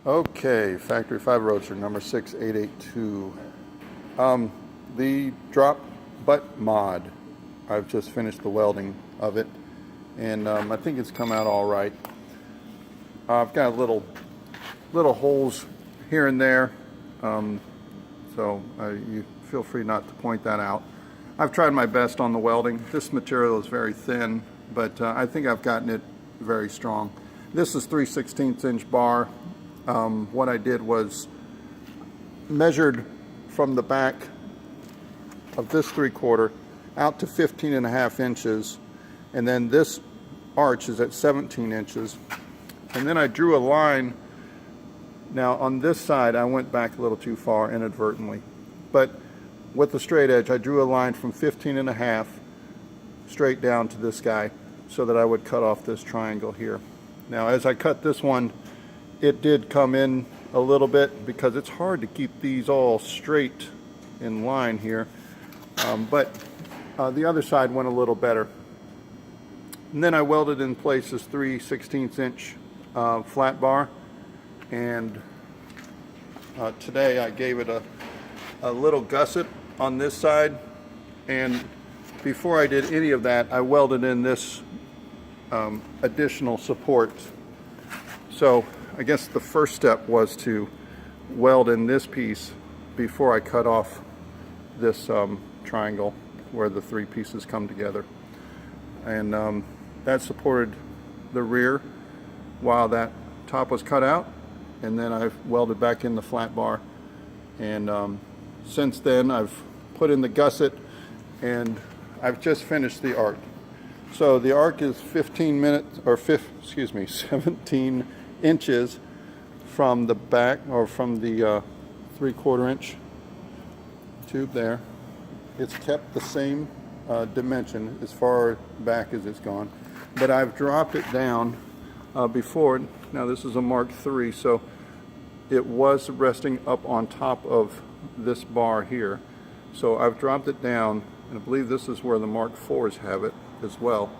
Okay, factory 5 roadster number 6882. The drop butt mod. I've just finished the welding of it, and I think it's come out all right. I've got little holes here and there, so you feel free not to point that out. I've tried my best on the welding. This material is very thin, but I think I've gotten it very strong. This is 3/16 inch bar. What I did was measured from the back of this 3/4 out to 15.5 inches, and then this arch is at 17 inches, and then I drew a line. Now on this side I went back a little too far inadvertently, but with the straight edge I drew a line from 15.5 straight down to this guy so that I would cut off this triangle here. Now as I cut this one, it did come in a little bit because it's hard to keep these all straight in line here, but the other side went a little better. And then I welded in place this 3/16 inch flat bar, and today I gave it a little gusset on this side, and before I did any of that I welded in this additional support. So I guess the first step was to weld in this piece before I cut off this triangle where the 3 pieces come together, and that supported the rear while that top was cut out, and then I've welded back in the flat bar, and since then I've put in the gusset and I've just finished the arc. So the arc is 17 inches from the back, or from the 3/4 inch tube there. It's kept the same dimension as far back as it's gone, but I've dropped it down before. Now this is a Mark III, so it was resting up on top of this bar here, so I've dropped it down, and I believe this is where the Mark IVs have it as well,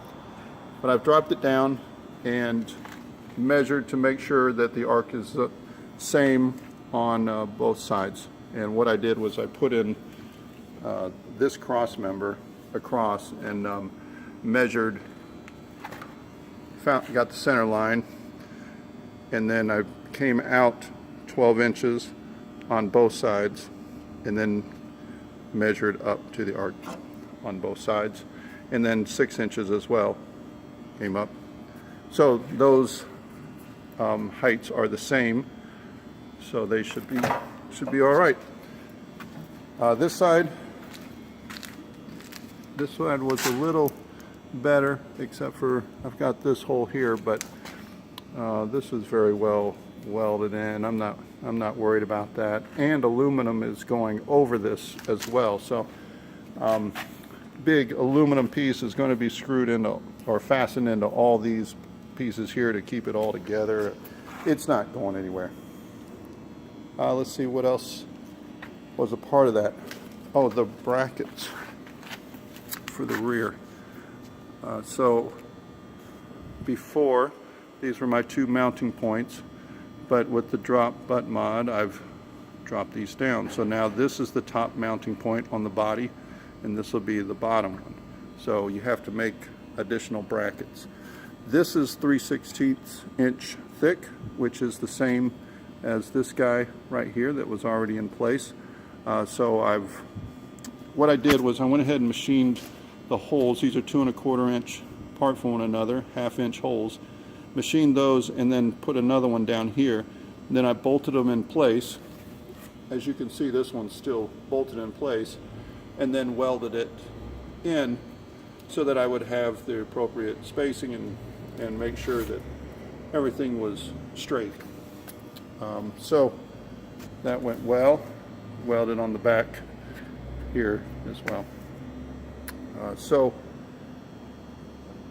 but I've dropped it down and measured to make sure that the arc is the same on both sides. And what I did was I put in this cross member across and measured, got the center line, and then I came out 12 inches on both sides, and then measured up to the arc on both sides, and then 6 inches as well came up. So those heights are the same, so they should be all right. This side was a little better, except for I've got this hole here, but this is very well welded in. I'm not worried about that, and aluminum is going over this as well, so big aluminum piece is going to be screwed into or fastened into all these pieces here to keep it all together. It's not going anywhere. Let's see what else was a part of that. Oh, the brackets for the rear. So before, these were my 2 mounting points, but with the drop butt mod I've dropped these down. So now this is the top mounting point on the body, and this will be the bottom one. So you have to make additional brackets. This is 3/16 inch thick, which is the same as this guy right here that was already in place. So what I did was I went ahead and machined the holes. These are 2 1/4 inch apart from one another, 1/2 inch holes. Machined those and then put another one down here. And then I bolted them in place. As you can see, this one's still bolted in place, and then welded it in so that I would have the appropriate spacing and make sure that everything was straight. So that went well. Welded on the back here as well. So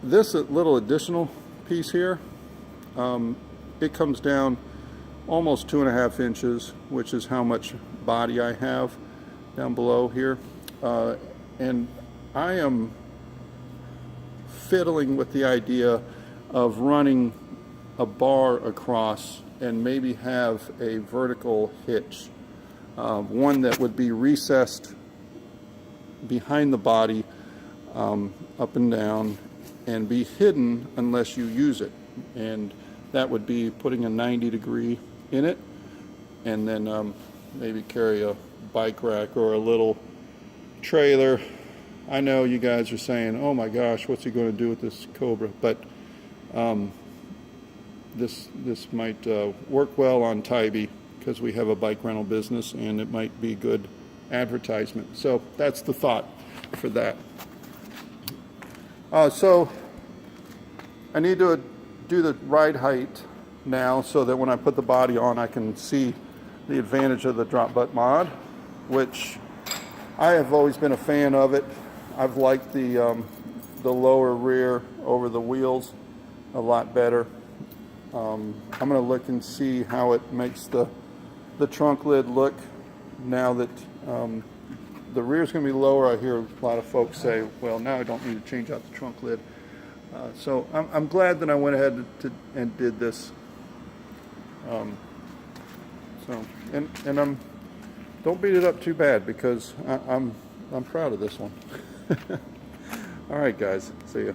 this little additional piece here, it comes down almost 2.5 inches, which is how much body I have down below here. And I am fiddling with the idea of running a bar across and maybe have a vertical hitch, one that would be recessed behind the body, up and down, and be hidden unless you use it. And that would be putting a 90-degree in it, and then maybe carry a bike rack or a little trailer. I know you guys are saying, oh my gosh, what's he going to do with this Cobra? But this might work well on Tybee, because we have a bike rental business, and it might be good advertisement. So that's the thought for that. So I need to do the ride height now, so that when I put the body on, I can see the advantage of the drop butt mod, which I have always been a fan of it. I've liked the lower rear over the wheels a lot better. I'm going to look and see how it makes the trunk lid look now that the rear is going to be lower. I hear a lot of folks say, well, now I don't need to change out the trunk lid. So I'm glad that I went ahead and did this. Don't beat it up too bad, because I'm proud of this one. All right, guys. See ya.